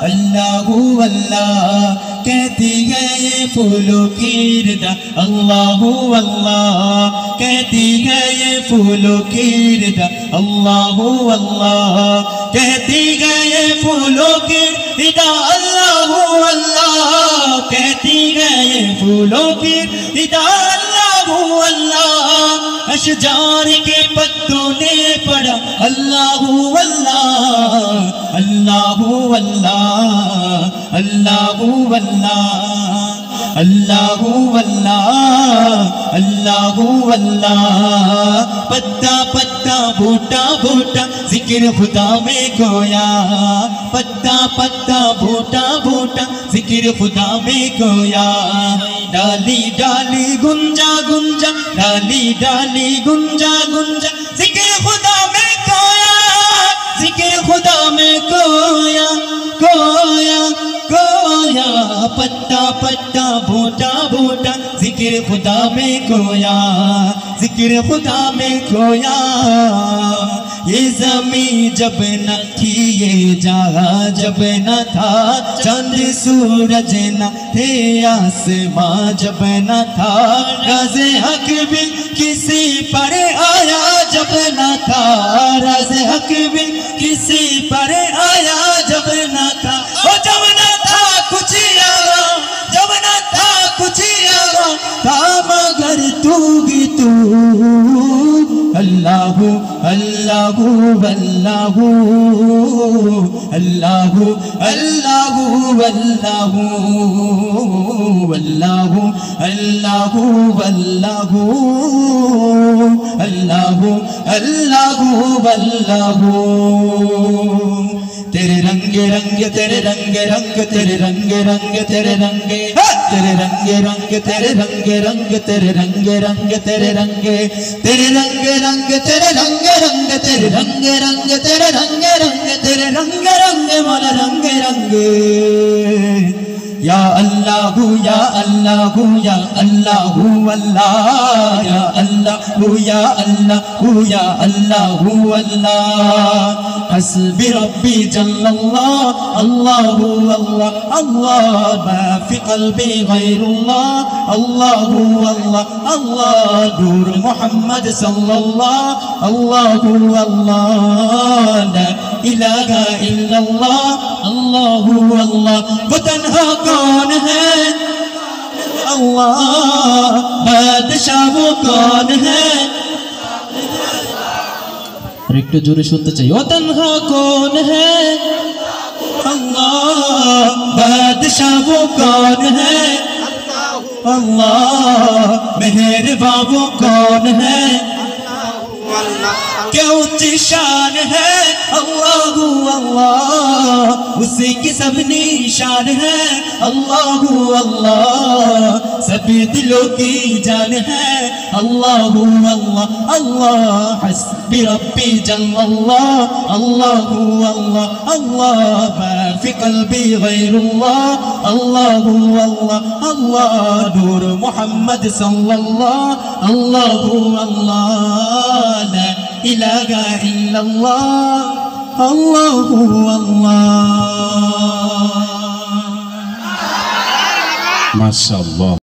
अल्लाहू अल्लाह कहती है ये फूलों की रिदा, अल्लाहू अल्लाह कहती है ये फूलों की रिदा, अल्लाहू अल्लाह कहती है ये फूलों की रिदा, अल्लाहू अल्लाह कहती है ये फूलों की रिदा, अल्लाहू अल्लाह अशजार के पत्तों ने पढ़ा, अल्लाहू अल्लाह अल्लाहू अल्लाह अल्लाहू अल्लाह अल्लाहू अल्लाह अल्लाहू अल्लाह। पत्ता पत्ता बूटा बूटा जिक्र खुदा में खोया, पत्ता पत्ता बूटा बूटा जिक्र खुदा में खोया। डाली डाली गुंजा गुंजा, डाली डाली गुंजा गुंजा जिक्र खुदा में खोया, जिक्र खुदा में खोया खोया खोया। पत्ता पत्ता बूटा बूटा जिक्र खुदा में खोया, जिक्र खुदा में खोया। ये ज़मीं जब न थी, ये जहाँ जब न था, चंद सूरज न थे, आसमां जब न था, राज़े हक भी किसी पर आया जब न था, राज़े हक भी किसी पर आया जब न था। ओ जब न था कुछ आगा, जब न था कुछ आगा था, मगर तू भी तू। अल्लाहू अल्लाहू अल्लाहू अल्लाहू अल्लाहू अल्लाहू अल्लाहू अल्लाहू अल्लाहू अल्लाहू अल्लाहू अल्लाहू। तेरे रंग रंग तेरे रंग रंग तेरे रंग रंग तेरे रंग, तेरे रंग रंग तेरे रंग रंग तेरे रंग रंग तेरे रंग, तेरे रंग रंग तेरे रंग रंग तेरे रंग रंग तेरे रंग रंग तेरे रंग रंग मोला रंग रंग। या अल्लाहू या अल्लाहू या अल्लाहू अल्लाह, या अल्लाहू या अल्लाहू या अल्लाहू अल्लाह। हस्बी रब्बी जल्लल्लाह, अल्लाहू अल्लाह अल्लाह, मा फी क़ल्बी गैरुल्लाह, अल्लाहू अल्लाह अल्लाह। नूर मोहम्मद सल्लल्लाह, अल्लाहू अल्लाह, ला इलाहा इल्लल्लाह, अल्लाहू अल्लाह। वो तन्हा कौन है अल्लाह, बादशाह वो कौन है। और एक तो जोरे सुनते चाहिए। वो तन्हा कौन है अल्लाह, बादशाह वो कौन है अल्लाह, मेहरबान वो कौन है। क्या ऊंची शान है अल्लाहू अल्लाह, उसी की सब निशान है अल्लाहू अल्लाह, सभी दिलों की जान है अल्लाहू अल्लाह अल्लाह। हस्बी रब्बी जल्लल्लाह, अल्लाहू अल्लाह अल्लाह, मा फी क़ल्बी गैरुल्लाह, अल्लाहू अल्लाह अल्लाह। नूर मोहम्मद सल्लल्लाह, अल्लाहू अल्लाह, ला इलाहा इल्लल्लाह, अल्लाहू अल्लाह। माशाअल्लाह।